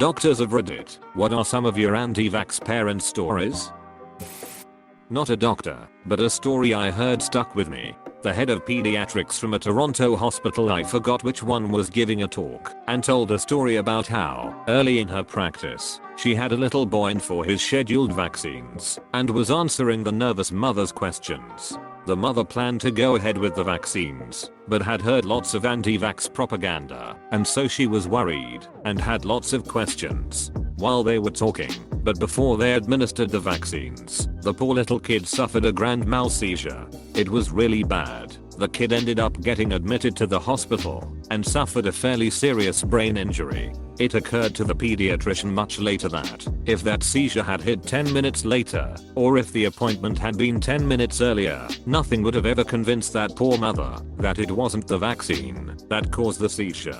Doctors of Reddit, what are some of your anti-vax parent stories? Not a doctor, but a story I heard stuck with me. The head of pediatrics from a Toronto hospital, I forgot which one, was giving a talk and told a story about how, early in her practice, she had a little boy in for his scheduled vaccines and was answering the nervous mother's questions. The mother planned to go ahead with the vaccines, but had heard lots of anti-vax propaganda, and so she was worried and had lots of questions while they were talking. But before they administered the vaccines, the poor little kid suffered a grand mal seizure. It was really bad. The kid ended up getting admitted to the hospital and suffered a fairly serious brain injury. It occurred to the pediatrician much later that if that seizure had hit 10 minutes later, or if the appointment had been 10 minutes earlier, nothing would have ever convinced that poor mother that it wasn't the vaccine that caused the seizure.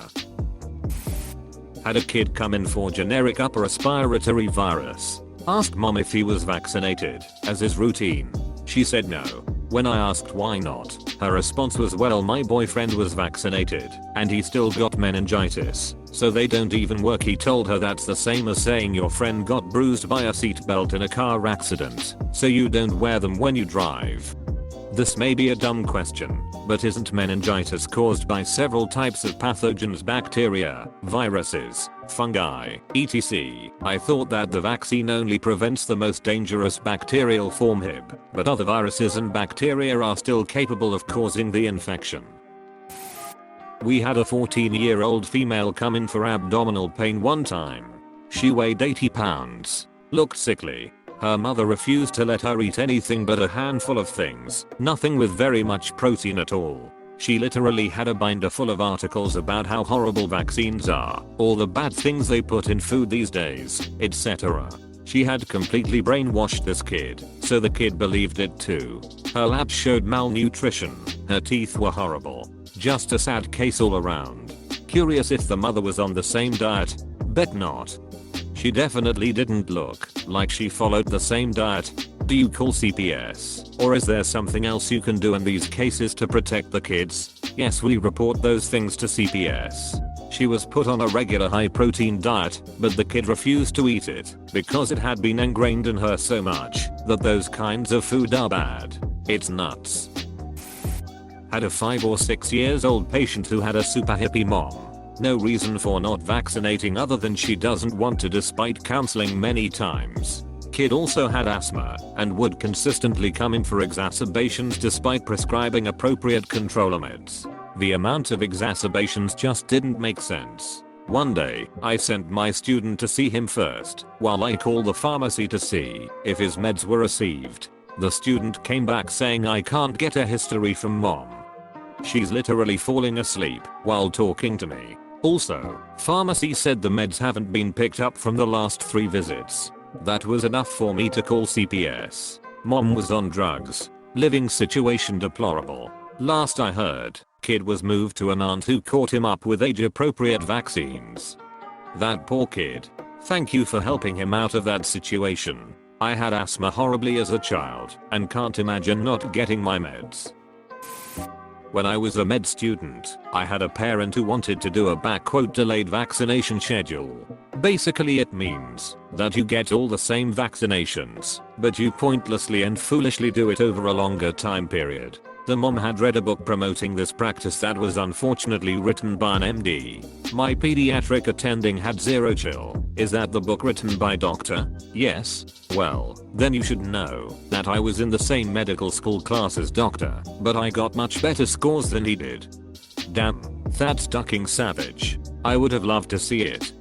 Had a kid come in for generic upper respiratory virus. Asked mom if he was vaccinated, as is routine. She said no. When I asked why not, her response was, well, my boyfriend was vaccinated and he still got meningitis, so they don't even work. He told her that's the same as saying your friend got bruised by a seatbelt in a car accident, so you don't wear them when you drive. This may be a dumb question, but isn't meningitis caused by several types of pathogens, bacteria, viruses, fungi, etc.? I thought that the vaccine only prevents the most dangerous bacterial form Hib, but other viruses and bacteria are still capable of causing the infection. We had a 14-year-old female come in for abdominal pain one time. She weighed 80 pounds, looked sickly. Her mother refused to let her eat anything but a handful of things, nothing with very much protein at all. She literally had a binder full of articles about how horrible vaccines are, all the bad things they put in food these days, etc. She had completely brainwashed this kid, so the kid believed it too. Her labs showed malnutrition, her teeth were horrible. Just a sad case all around. Curious if the mother was on the same diet? Bet not. She definitely didn't look like she followed the same diet. Do you call CPS? Or is there something else you can do in these cases to protect the kids? Yes, we report those things to CPS. She was put on a regular high protein diet, but the kid refused to eat it because it had been ingrained in her so much that those kinds of food are bad. It's nuts. Had a 5 or 6 years old patient who had a super hippie mom. No reason for not vaccinating other than she doesn't want to, despite counseling many times. Kid also had asthma and would consistently come in for exacerbations despite prescribing appropriate control meds. The amount of exacerbations just didn't make sense. One day, I sent my student to see him first, while I called the pharmacy to see if his meds were received. The student came back saying, I can't get a history from mom. She's literally falling asleep while talking to me. Also, pharmacy said the meds haven't been picked up from the last 3 visits. That was enough for me to call CPS. Mom was on drugs. Living situation deplorable. Last I heard, kid was moved to an aunt who caught him up with age-appropriate vaccines. That poor kid. Thank you for helping him out of that situation. I had asthma horribly as a child and can't imagine not getting my meds. When I was a med student, I had a parent who wanted to do a "delayed vaccination schedule." Basically it means that you get all the same vaccinations, but you pointlessly and foolishly do it over a longer time period. The mom had read a book promoting this practice that was unfortunately written by an MD. My pediatric attending had zero chill. Is that the book written by Doctor? Yes? Well, then you should know that I was in the same medical school class as Doctor, but I got much better scores than he did. Damn, that's ducking savage. I would have loved to see it.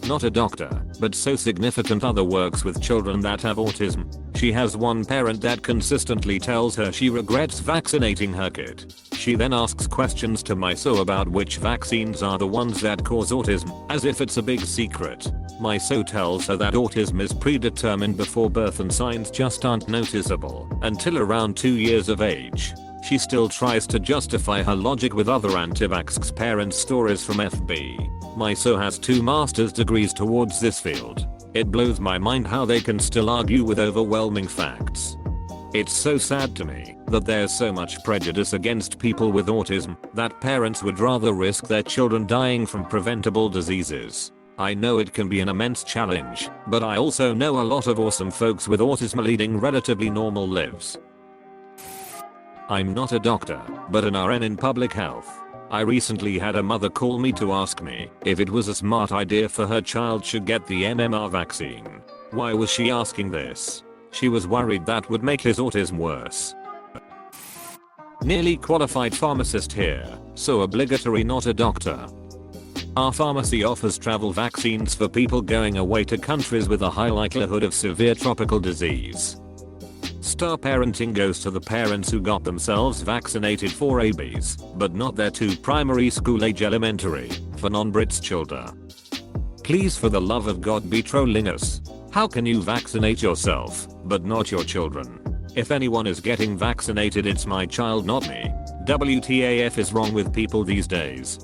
Not a doctor, but so significant other works with children that have autism. She has one parent that consistently tells her she regrets vaccinating her kid. She then asks questions to my so about which vaccines are the ones that cause autism, as if it's a big secret. My so tells her that autism is predetermined before birth and signs just aren't noticeable until around 2 years of age. She still tries to justify her logic with other anti-vax parent stories from FB. My so has 2 master's degrees towards this field. It blows my mind how they can still argue with overwhelming facts. It's so sad to me that there's so much prejudice against people with autism that parents would rather risk their children dying from preventable diseases. I know it can be an immense challenge, but I also know a lot of awesome folks with autism leading relatively normal lives. I'm not a doctor, but an RN in public health. I recently had a mother call me to ask me if it was a smart idea for her child should get the MMR vaccine. Why was she asking this? She was worried that would make his autism worse. Nearly qualified pharmacist here, so obligatory not a doctor. Our pharmacy offers travel vaccines for people going away to countries with a high likelihood of severe tropical disease. Star parenting goes to the parents who got themselves vaccinated for rabies, but not their 2 primary school age elementary, for non-Brits children. Please for the love of God be trolling us. How can you vaccinate yourself, but not your children? If anyone is getting vaccinated it's my child not me. WTAF is wrong with people these days.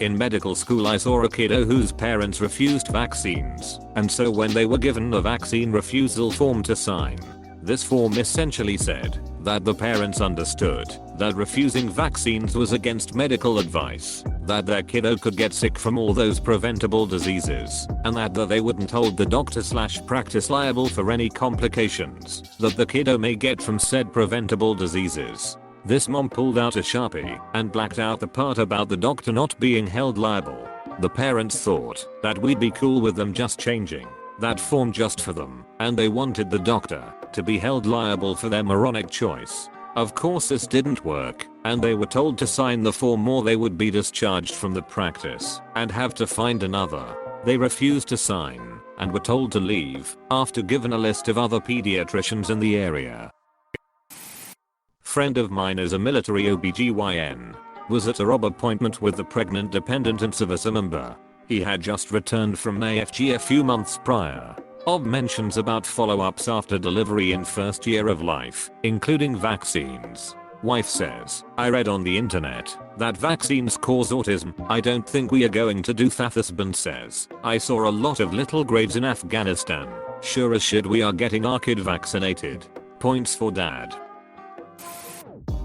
In medical school I saw a kiddo whose parents refused vaccines, and so when they were given a vaccine refusal form to sign, this form essentially said that the parents understood that refusing vaccines was against medical advice, that their kiddo could get sick from all those preventable diseases, and that they wouldn't hold the doctor/practice liable for any complications that the kiddo may get from said preventable diseases. This mom pulled out a Sharpie and blacked out the part about the doctor not being held liable. The parents thought that we'd be cool with them just changing that form just for them, and they wanted the doctor to be held liable for their moronic choice. Of course this didn't work, and they were told to sign the form or they would be discharged from the practice and have to find another. They refused to sign and were told to leave after given a list of other pediatricians in the area. Friend of mine is a military OBGYN. Was at a rob appointment with the pregnant dependent and service member. He had just returned from AFG a few months prior. Ob mentions about follow-ups after delivery in first year of life, including vaccines. Wife says, I read on the internet that vaccines cause autism. I don't think we are going to do that. Husband says, I saw a lot of little graves in Afghanistan. Sure as shit we are getting our kid vaccinated. Points for dad.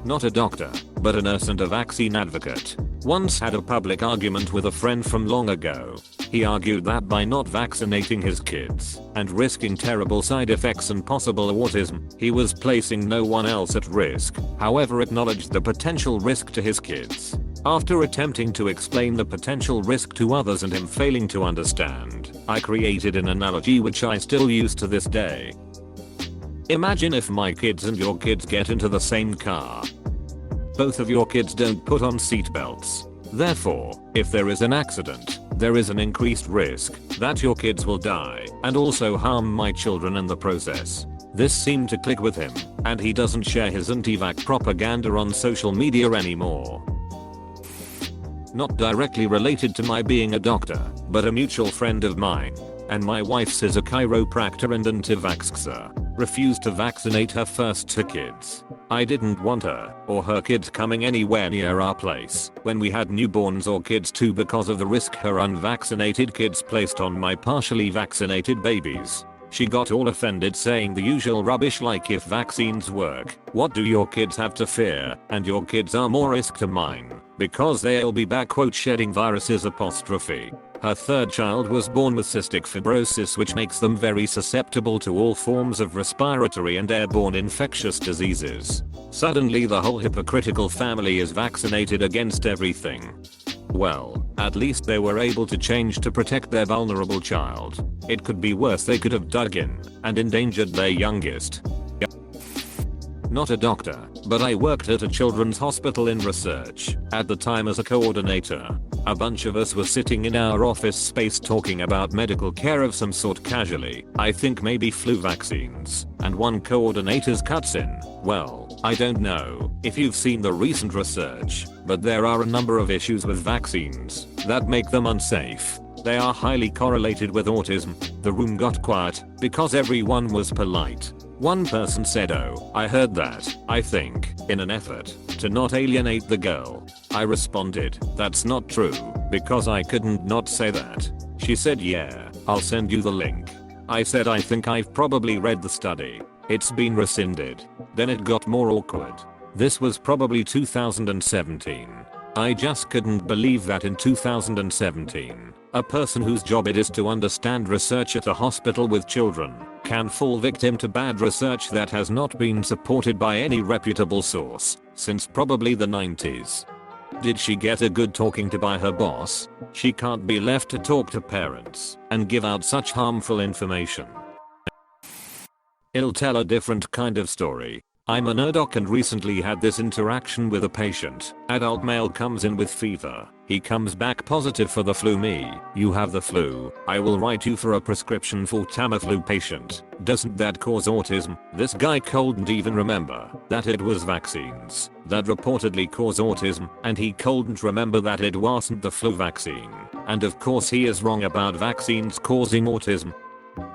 Not a doctor, but a nurse and a vaccine advocate. Once had a public argument with a friend from long ago. He argued that by not vaccinating his kids and risking terrible side effects and possible autism, he was placing no one else at risk, however acknowledged the potential risk to his kids. After attempting to explain the potential risk to others and him failing to understand, I created an analogy which I still use to this day. Imagine if my kids and your kids get into the same car. Both of your kids don't put on seatbelts. Therefore, if there is an accident, there is an increased risk that your kids will die and also harm my children in the process. This seemed to click with him, and he doesn't share his anti-vax propaganda on social media anymore. Not directly related to my being a doctor, but a mutual friend of mine and my wife's is a chiropractor and anti-vaxxer, refused to vaccinate her first 2 kids. I didn't want her or her kids coming anywhere near our place when we had newborns or kids too because of the risk her unvaccinated kids placed on my partially vaccinated babies. She got all offended saying the usual rubbish like if vaccines work, what do your kids have to fear, and your kids are more risk to mine because they'll be back shedding viruses apostrophe. Her 3rd child was born with cystic fibrosis which makes them very susceptible to all forms of respiratory and airborne infectious diseases. Suddenly the whole hypocritical family is vaccinated against everything. Well, at least they were able to change to protect their vulnerable child. It could be worse, they could have dug in and endangered their youngest. Not a doctor, but I worked at a children's hospital in research at the time as a coordinator. A bunch of us were sitting in our office space talking about medical care of some sort casually, I think maybe flu vaccines, and one coordinator cuts in, well, I don't know if you've seen the recent research, but there are a number of issues with vaccines that make them unsafe. They are highly correlated with autism. The room got quiet because everyone was polite. One person said, oh, I heard that, I think, in an effort to not alienate the girl. I responded, that's not true, because I couldn't not say that. She said, yeah, I'll send you the link. I said, I think I've probably read the study. It's been rescinded. Then it got more awkward. This was probably 2017. I just couldn't believe that in 2017, A person whose job it is to understand research at a hospital with children can fall victim to bad research that has not been supported by any reputable source since probably the 90s. Did she get a good talking to by her boss? She can't be left to talk to parents and give out such harmful information. I'll tell a different kind of story. I'm a nerdoc and recently had this interaction with a patient. Adult male comes in with fever. He comes back positive for the flu. Me, you have the flu. I will write you for a prescription for Tamiflu patient. Doesn't that cause autism? This guy couldn't even remember that it was vaccines that reportedly cause autism, and he couldn't remember that it wasn't the flu vaccine. And of course he is wrong about vaccines causing autism.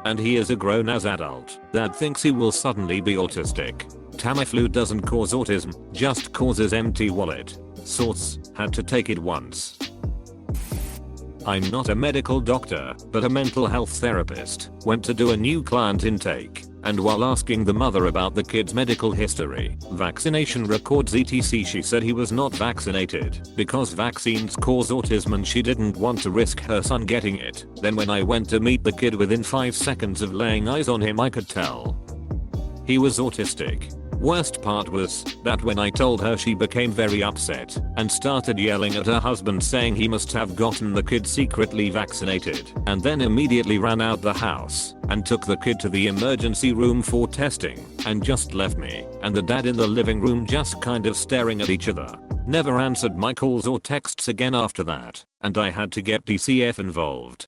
And he is a grown-ass adult that thinks he will suddenly be autistic. Tamiflu doesn't cause autism, just causes empty wallet. Source, had to take it once. I'm not a medical doctor, but a mental health therapist. Went to do a new client intake, and while asking the mother about the kid's medical history, vaccination records etc, she said he was not vaccinated because vaccines cause autism and she didn't want to risk her son getting it. Then when I went to meet the kid, within 5 seconds of laying eyes on him I could tell he was autistic. Worst part was that when I told her, she became very upset and started yelling at her husband saying he must have gotten the kid secretly vaccinated, and then immediately ran out the house and took the kid to the emergency room for testing and just left me and the dad in the living room just kind of staring at each other. Never answered my calls or texts again after that, and I had to get DCF involved.